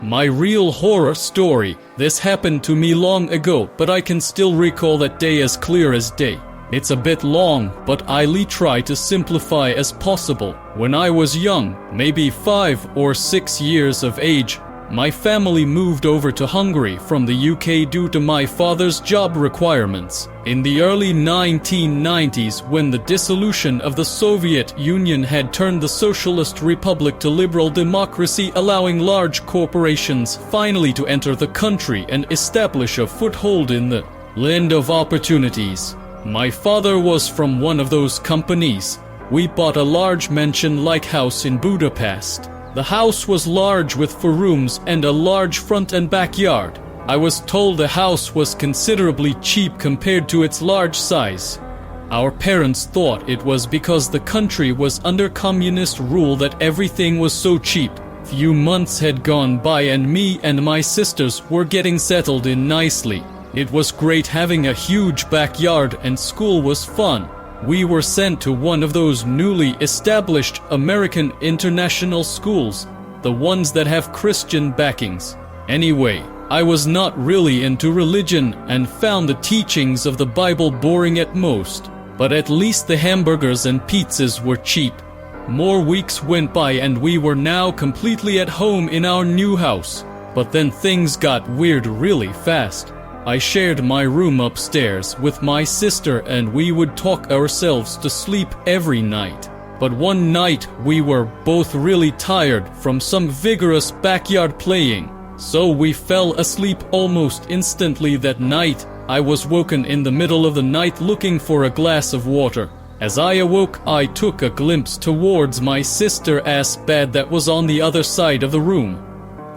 My real horror story. This happened to me long ago, but I can still recall that day as clear as day. It's a bit long, but I'll try to simplify as possible. When I was young, maybe 5 or 6 years of age, my family moved over to Hungary from the UK due to my father's job requirements. In the early 1990s, when the dissolution of the Soviet Union had turned the Socialist Republic to liberal democracy, allowing large corporations finally to enter the country and establish a foothold in the land of opportunities. My father was from one of those companies. We bought a large mansion-like house in Budapest. The house was large with 4 rooms and a large front and backyard. I was told the house was considerably cheap compared to its large size. Our parents thought it was because the country was under communist rule that everything was so cheap. Few months had gone by and me and my sisters were getting settled in nicely. It was great having a huge backyard and school was fun. We were sent to one of those newly established American international schools, the ones that have Christian backings. Anyway, I was not really into religion and found the teachings of the Bible boring at most, but at least the hamburgers and pizzas were cheap. More weeks went by and we were now completely at home in our new house, but then things got weird really fast. I shared my room upstairs with my sister and we would talk ourselves to sleep every night. But one night we were both really tired from some vigorous backyard playing, so we fell asleep almost instantly that night. I was woken in the middle of the night looking for a glass of water. As I awoke, I took a glimpse towards my sister's bed that was on the other side of the room.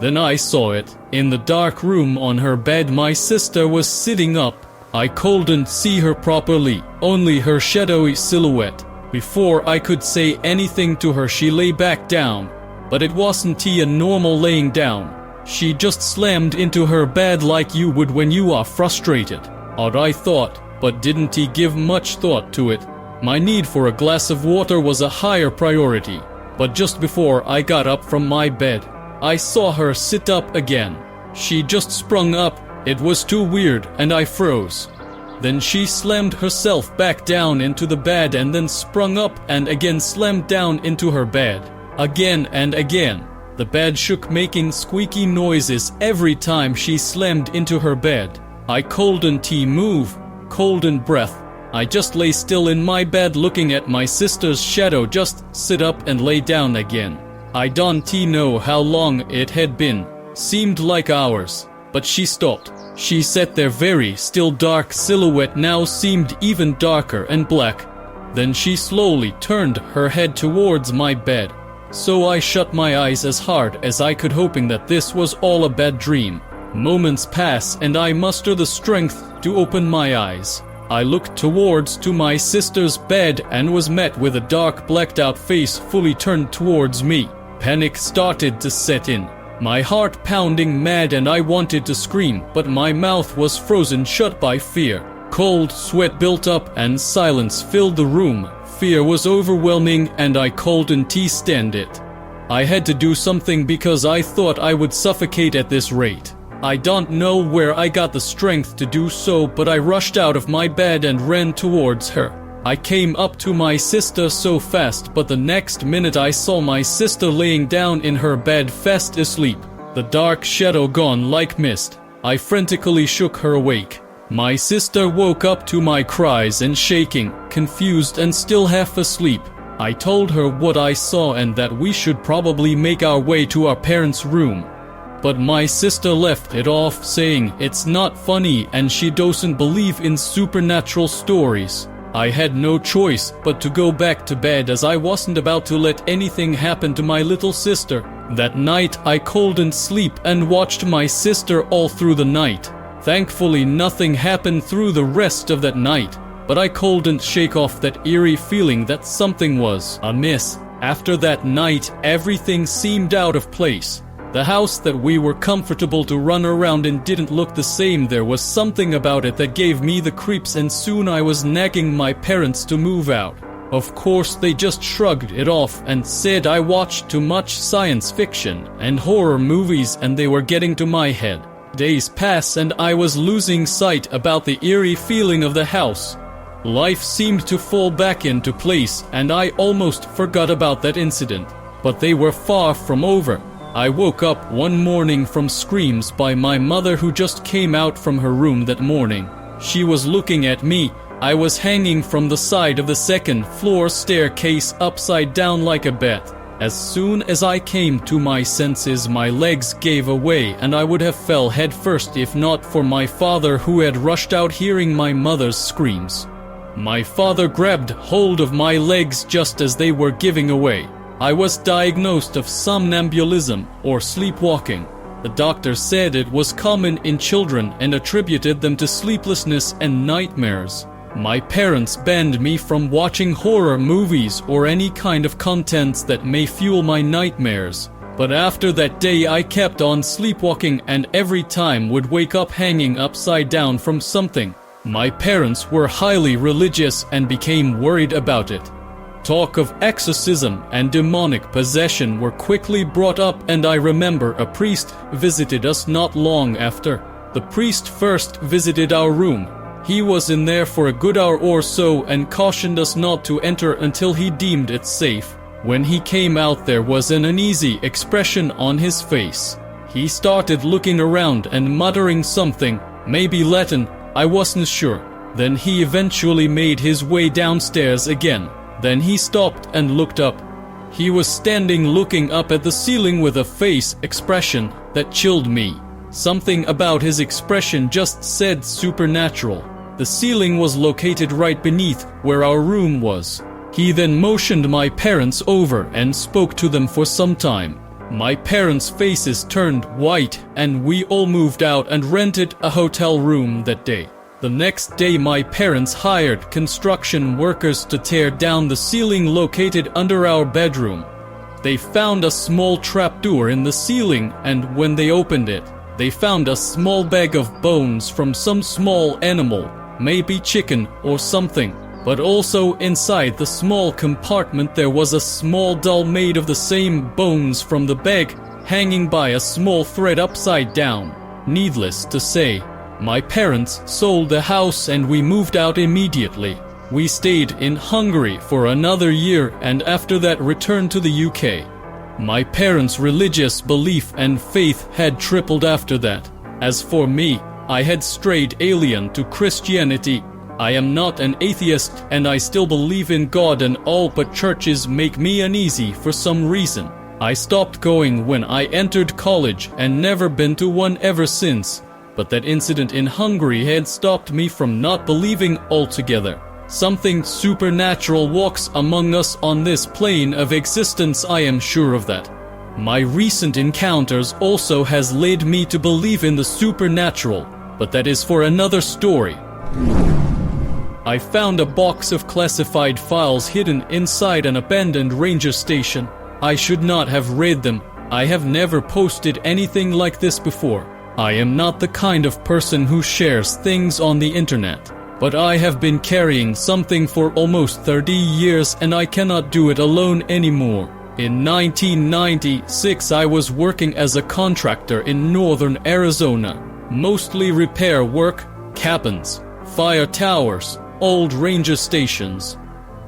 Then I saw it. In the dark room on her bed, my sister was sitting up. I couldn't see her properly, only her shadowy silhouette. Before I could say anything to her, she lay back down. But it wasn't a normal laying down. She just slammed into her bed like you would when you are frustrated. Odd, I thought, but didn't give much thought to it. My need for a glass of water was a higher priority. But just before I got up from my bed, I saw her sit up again. She just sprung up. It was too weird and I froze. Then she slammed herself back down into the bed and then sprung up and again slammed down into her bed. Again and again. The bed shook, making squeaky noises every time she slammed into her bed. I couldn't move, couldn't breathe. I just lay still in my bed looking at my sister's shadow just sit up and lay down again. I don't know how long it had been. Seemed like hours. But she stopped. She sat there very still. Dark silhouette now seemed even darker and black. Then she slowly turned her head towards my bed. So I shut my eyes as hard as I could, hoping that this was all a bad dream. Moments pass and I muster the strength to open my eyes. I looked towards to my sister's bed and was met with a dark blacked out face fully turned towards me. Panic started to set in. My heart pounding mad and I wanted to scream, but my mouth was frozen shut by fear. Cold sweat built up and silence filled the room. Fear was overwhelming and I couldn't stand it. I had to do something because I thought I would suffocate at this rate. I don't know where I got the strength to do so, but I rushed out of my bed and ran towards her. I came up to my sister so fast, but the next minute I saw my sister laying down in her bed fast asleep, the dark shadow gone like mist. I frantically shook her awake. My sister woke up to my cries and shaking, confused and still half asleep. I told her what I saw and that we should probably make our way to our parents' room. But my sister left it off, saying it's not funny and she doesn't believe in supernatural stories. I had no choice but to go back to bed, as I wasn't about to let anything happen to my little sister. That night I couldn't sleep and watched my sister all through the night. Thankfully nothing happened through the rest of that night, but I couldn't shake off that eerie feeling that something was amiss. After that night, everything seemed out of place. The house that we were comfortable to run around in didn't look the same. There was something about it that gave me the creeps, and soon I was nagging my parents to move out. Of course, they just shrugged it off and said I watched too much science fiction and horror movies and they were getting to my head. Days pass and I was losing sight about the eerie feeling of the house. Life seemed to fall back into place and I almost forgot about that incident. But they were far from over. I woke up one morning from screams by my mother who just came out from her room that morning. She was looking at me. I was hanging from the side of the second floor staircase upside down like a bat. As soon as I came to my senses, my legs gave away and I would have fell headfirst if not for my father who had rushed out hearing my mother's screams. My father grabbed hold of my legs just as they were giving away. I was diagnosed of somnambulism or sleepwalking. The doctor said it was common in children and attributed them to sleeplessness and nightmares. My parents banned me from watching horror movies or any kind of contents that may fuel my nightmares. But after that day I kept on sleepwalking and every time would wake up hanging upside down from something. My parents were highly religious and became worried about it. Talk of exorcism and demonic possession were quickly brought up and I remember a priest visited us not long after. The priest first visited our room. He was in there for a good hour or so and cautioned us not to enter until he deemed it safe. When he came out there was an uneasy expression on his face. He started looking around and muttering something, maybe Latin, I wasn't sure. Then he eventually made his way downstairs again. Then he stopped and looked up. He was standing looking up at the ceiling with a face expression that chilled me. Something about his expression just said supernatural. The ceiling was located right beneath where our room was. He then motioned my parents over and spoke to them for some time. My parents' faces turned white and we all moved out and rented a hotel room that day. The next day my parents hired construction workers to tear down the ceiling located under our bedroom. They found a small trapdoor in the ceiling and when they opened it, they found a small bag of bones from some small animal, maybe chicken or something. But also inside the small compartment there was a small doll made of the same bones from the bag, hanging by a small thread upside down. Needless to say, my parents sold the house and we moved out immediately. We stayed in Hungary for another year and after that returned to the UK. My parents' religious belief and faith had tripled after that. As for me, I had strayed alien to Christianity. I am not an atheist and I still believe in God and all, but churches make me uneasy for some reason. I stopped going when I entered college and never been to one ever since. But that incident in Hungary had stopped me from not believing altogether. Something supernatural walks among us on this plane of existence, I am sure of that. My recent encounters also has led me to believe in the supernatural, but that is for another story. I found a box of classified files hidden inside an abandoned ranger station. I should not have read them. I have never posted anything like this before. I am not the kind of person who shares things on the internet. But I have been carrying something for almost 30 years and I cannot do it alone anymore. In 1996 I was working as a contractor in northern Arizona. Mostly repair work, cabins, fire towers, old ranger stations.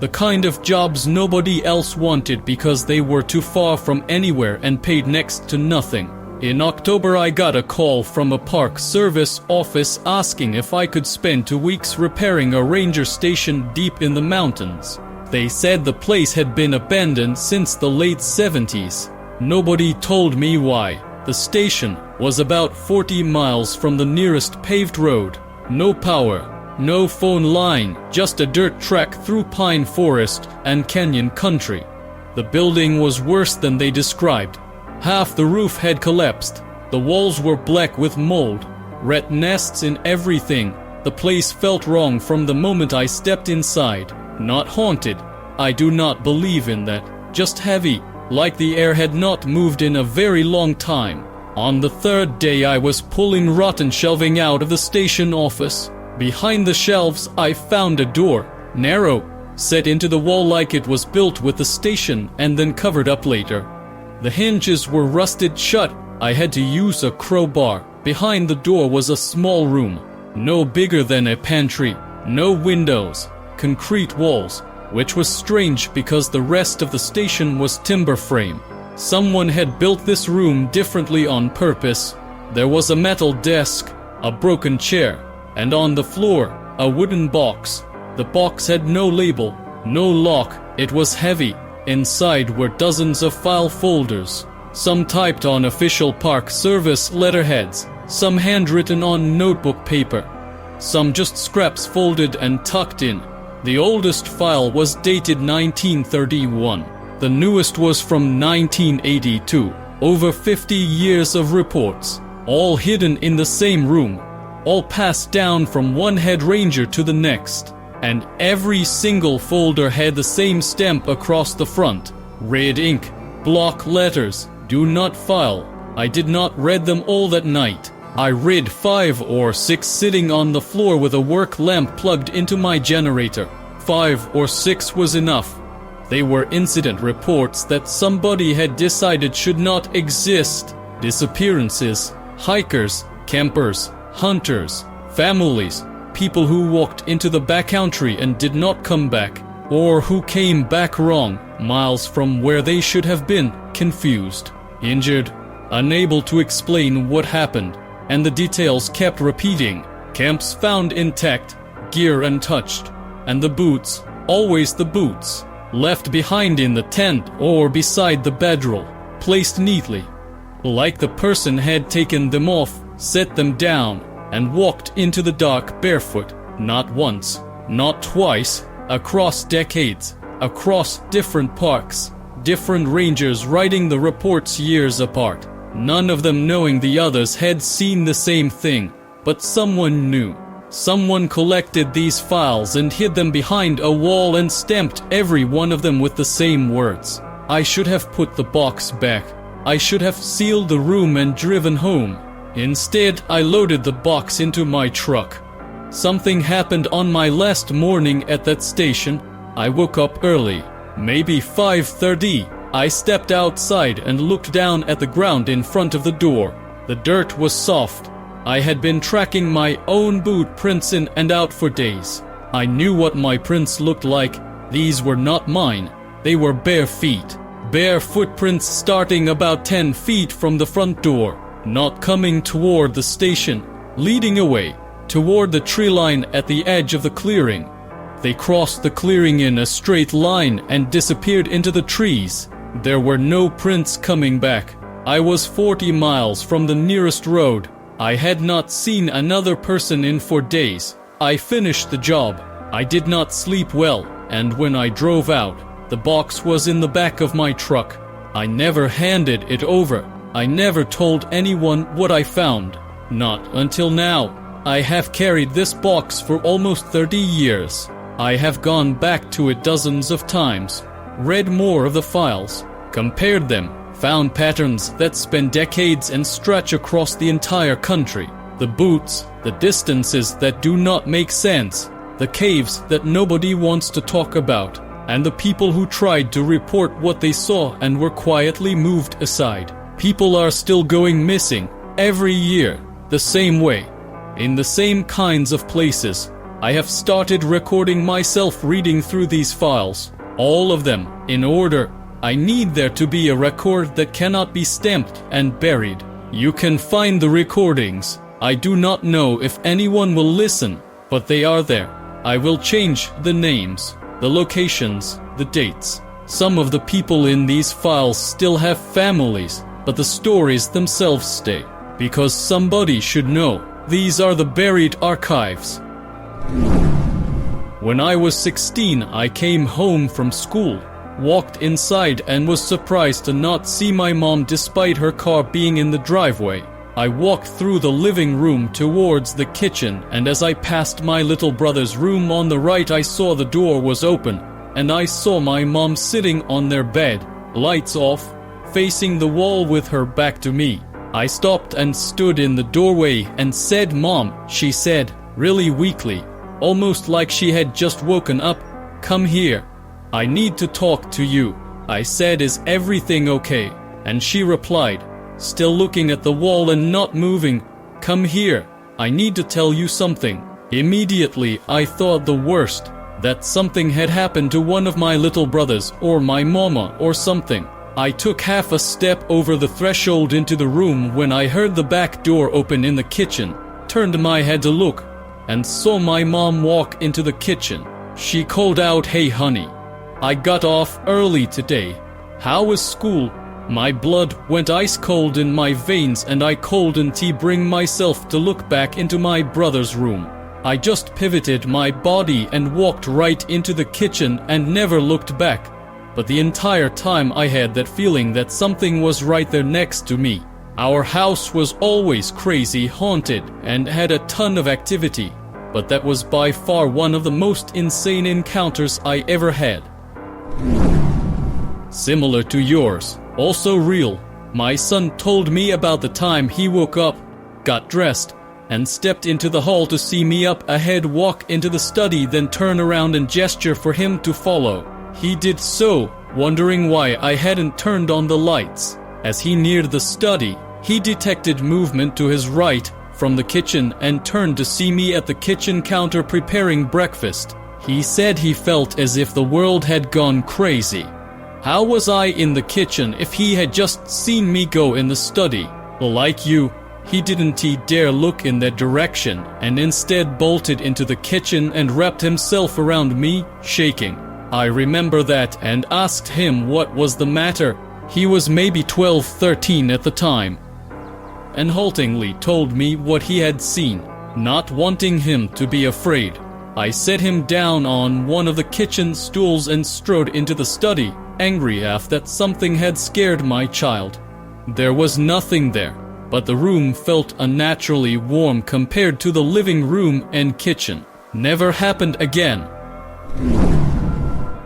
The kind of jobs nobody else wanted because they were too far from anywhere and paid next to nothing. In October I got a call from a Park Service office asking if I could spend 2 weeks repairing a ranger station deep in the mountains. They said the place had been abandoned since the late 70s. Nobody told me why. The station was about 40 miles from the nearest paved road. No power, no phone line, just a dirt track through pine forest and canyon country. The building was worse than they described. Half the roof had collapsed. The walls were black with mold. Rat nests in everything. The place felt wrong from the moment I stepped inside. Not haunted. I do not believe in that. Just heavy, like the air had not moved in a very long time. On the third day I was pulling rotten shelving out of the station office. Behind the shelves I found a door. Narrow, set into the wall like it was built with the station and then covered up later. The hinges were rusted shut. I had to use a crowbar. Behind the door was a small room, no bigger than a pantry, no windows, concrete walls, which was strange because the rest of the station was timber frame. Someone had built this room differently on purpose. There was a metal desk, a broken chair, and on the floor, a wooden box. The box had no label, no lock. It was heavy. Inside were dozens of file folders, some typed on official Park Service letterheads, some handwritten on notebook paper, some just scraps folded and tucked in. The oldest file was dated 1931. The newest was from 1982. Over 50 years of reports, all hidden in the same room, all passed down from one head ranger to the next. And every single folder had the same stamp across the front. Red ink, block letters, do not file. I did not read them all that night. I read 5 or 6 sitting on the floor with a work lamp plugged into my generator. 5 or 6 was enough. They were incident reports that somebody had decided should not exist. Disappearances, hikers, campers, hunters, families, people who walked into the backcountry and did not come back, or who came back wrong, miles from where they should have been, confused, injured, unable to explain what happened, and the details kept repeating. Camps found intact, gear untouched, and the boots, always the boots, left behind in the tent or beside the bedroll, placed neatly, like the person had taken them off, set them down, and walked into the dark barefoot, not once, not twice, across decades, across different parks, different rangers writing the reports years apart, none of them knowing the others had seen the same thing, but someone knew. Someone collected these files and hid them behind a wall and stamped every one of them with the same words. I should have put the box back. I should have sealed the room and driven home. Instead, I loaded the box into my truck. Something happened on my last morning at that station. I woke up early, maybe 5:30. I stepped outside and looked down at the ground in front of the door. The dirt was soft. I had been tracking my own boot prints in and out for days. I knew what my prints looked like. These were not mine. They were bare feet. Bare footprints starting about 10 feet from the front door, not coming toward the station, leading away, toward the tree line at the edge of the clearing. They crossed the clearing in a straight line and disappeared into the trees. There were no prints coming back. I was 40 miles from the nearest road. I had not seen another person in 4 days. I finished the job. I did not sleep well, and when I drove out, the box was in the back of my truck. I never handed it over. I never told anyone what I found. Not until now. I have carried this box for almost 30 years. I have gone back to it dozens of times, read more of the files, compared them, found patterns that span decades and stretch across the entire country. The boots, the distances that do not make sense, the caves that nobody wants to talk about, and the people who tried to report what they saw and were quietly moved aside. People are still going missing, every year, the same way, in the same kinds of places. I have started recording myself reading through these files, all of them, in order. I need there to be a record that cannot be stamped and buried. You can find the recordings. I do not know if anyone will listen, but they are there. I will change the names, the locations, the dates. Some of the people in these files still have families, but the stories themselves stay, because somebody should know. These are the buried archives. When I was 16, I came home from school, walked inside and was surprised to not see my mom despite her car being in the driveway. I walked through the living room towards the kitchen, and as I passed my little brother's room on the right, I saw the door was open, and I saw my mom sitting on their bed, lights off, facing the wall with her back to me. I stopped and stood in the doorway and said, "Mom," she said, really weakly, almost like she had just woken up. Come here. I need to talk to you. I said, is everything okay? And she replied, still looking at the wall and not moving, come here. I need to tell you something. Immediately, I thought the worst, that something had happened to one of my little brothers or my mama or something. I took half a step over the threshold into the room when I heard the back door open in the kitchen, turned my head to look, and saw my mom walk into the kitchen. She called out, hey honey, I got off early today. How was school? My blood went ice cold in my veins and I couldn't bring myself to look back into my brother's room. I just pivoted my body and walked right into the kitchen and never looked back. But the entire time I had that feeling that something was right there next to me. Our house was always crazy, haunted, and had a ton of activity. But that was by far one of the most insane encounters I ever had. Similar to yours, also real, my son told me about the time he woke up, got dressed, and stepped into the hall to see me up ahead, walk into the study, then turn around and gesture for him to follow. He did so, wondering why I hadn't turned on the lights. As he neared the study, he detected movement to his right from the kitchen and turned to see me at the kitchen counter preparing breakfast. He said he felt as if the world had gone crazy. How was I in the kitchen if he had just seen me go in the study? Like you, he didn't dare look in that direction and instead bolted into the kitchen and wrapped himself around me, shaking. I remember that and asked him what was the matter. He was maybe 12, 13 at the time, and haltingly told me what he had seen. Not wanting him to be afraid, I set him down on one of the kitchen stools and strode into the study, angry that something had scared my child. There was nothing there, but the room felt unnaturally warm compared to the living room and kitchen. Never happened again.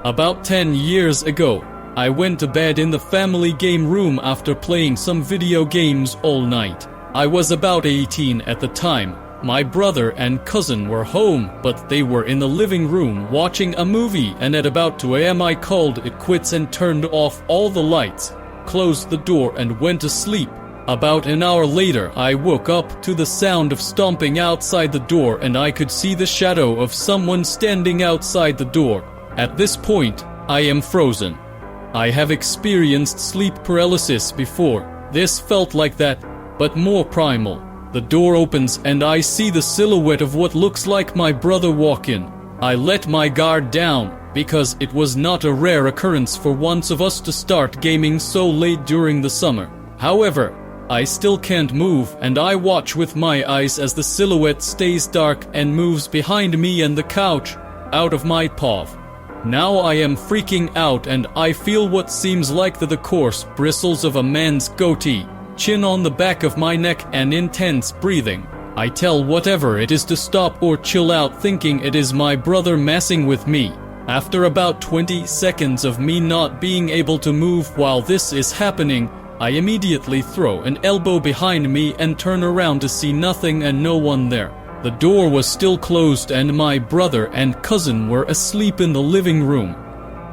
About 10 years ago, I went to bed in the family game room after playing some video games all night. I was about 18 at the time. My brother and cousin were home, but they were in the living room watching a movie, and at about 2 a.m. I called it quits and turned off all the lights, closed the door and went to sleep. About an hour later, I woke up to the sound of stomping outside the door and I could see the shadow of someone standing outside the door. At this point, I am frozen. I have experienced sleep paralysis before. This felt like that, but more primal. The door opens and I see the silhouette of what looks like my brother walk in. I let my guard down because it was not a rare occurrence for one of us to start gaming so late during the summer. However, I still can't move and I watch with my eyes as the silhouette stays dark and moves behind me and the couch, out of my path. Now I am freaking out and I feel what seems like the coarse bristles of a man's goatee, chin on the back of my neck and intense breathing. I tell whatever it is to stop or chill out, thinking it is my brother messing with me. After about 20 seconds of me not being able to move while this is happening, I immediately throw an elbow behind me and turn around to see nothing and no one there. The door was still closed and my brother and cousin were asleep in the living room.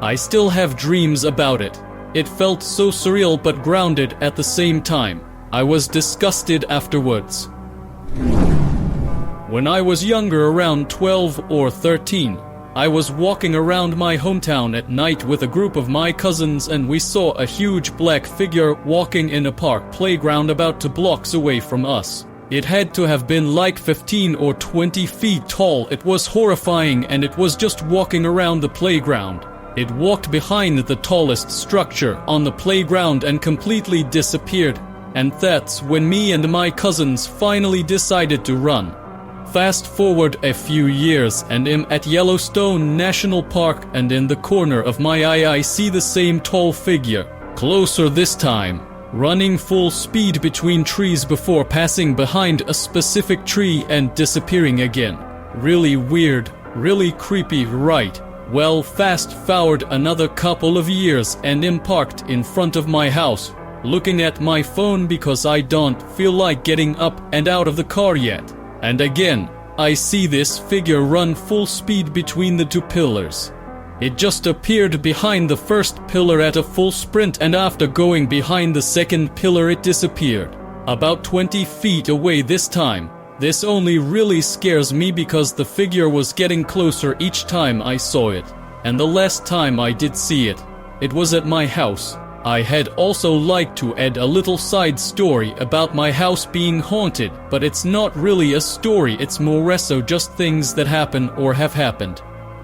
I still have dreams about it. It felt so surreal but grounded at the same time. I was disgusted afterwards. When I was younger, around 12 or 13, I was walking around my hometown at night with a group of my cousins and we saw a huge black figure walking in a park playground about 2 blocks away from us. It had to have been like 15 or 20 feet tall. It was horrifying and it was just walking around the playground. It walked behind the tallest structure on the playground and completely disappeared. And that's when me and my cousins finally decided to run. Fast forward a few years and I'm at Yellowstone National Park, and in the corner of my eye I see the same tall figure, closer this time, running full speed between trees before passing behind a specific tree and disappearing again. Really weird, really creepy, right? Well, fast forward another couple of years and I'm parked in front of my house, looking at my phone because I don't feel like getting up and out of the car yet. And again, I see this figure run full speed between the 2 pillars. It just appeared behind the first pillar at a full sprint, and after going behind the second pillar it disappeared. About 20 feet away this time. This only really scares me because the figure was getting closer each time I saw it. And the last time I did see it, it was at my house. I had also liked to add a little side story about my house being haunted, but it's not really a story, it's more so just things that happen or have happened.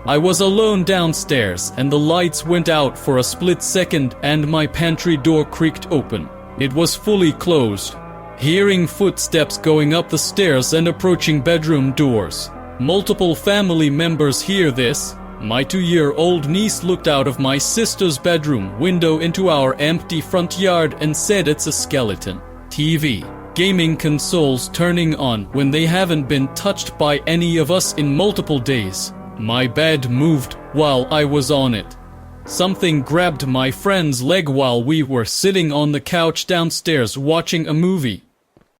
I was alone downstairs and the lights went out for a split second and my pantry door creaked open. It was fully closed. Hearing footsteps going up the stairs and approaching bedroom doors. Multiple family members hear this. My 2-year-old niece looked out of my sister's bedroom window into our empty front yard and said it's a skeleton. TV, gaming consoles turning on when they haven't been touched by any of us in multiple days. My bed moved while I was on it. Something grabbed my friend's leg while we were sitting on the couch downstairs watching a movie.